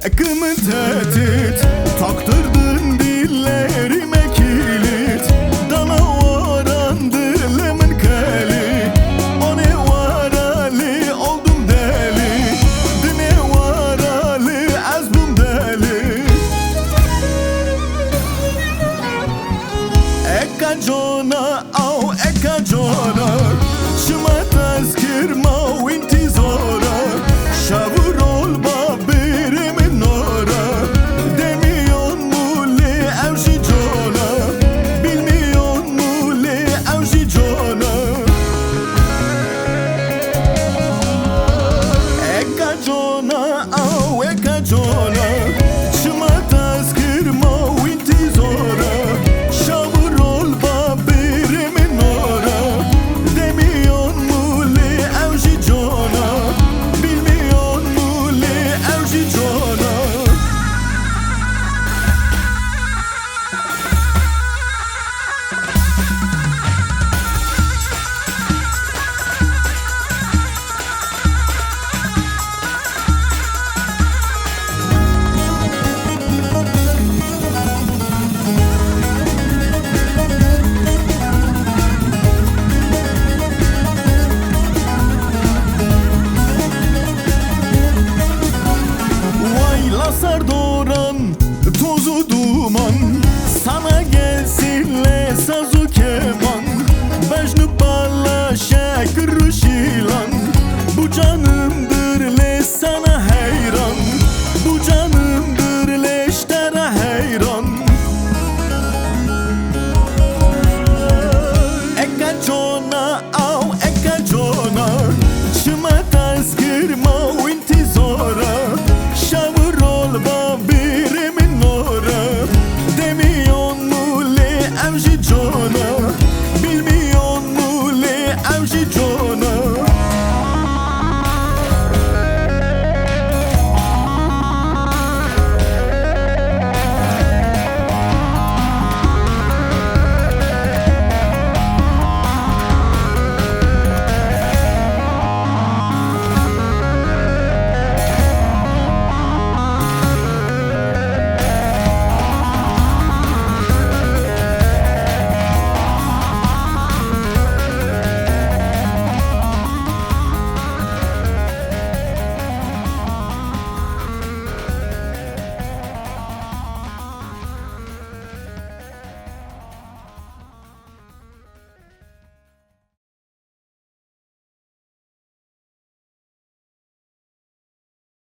Akımın tehdit, taktırdın dillerime kilit. Dana varan dilimin keli, o ne varali oldum deli. Dine varali azbum deli. Eka jona au eka jona, şıma tezkir ma intizara. Şavurol babirimin nora, demiyon mu li evşi jona, bilmiyon mu li evşi jona. Eka jona au eka jona, şıma tezkir ma intizara. Şavurol babirimin nora, demiyon mu li evşi jona, bilmiyon mu li evşi jona. Vay lasar doğran tozu duman, sana gelsinle sazı keman. Bejnü balla şekr şilan, bu canı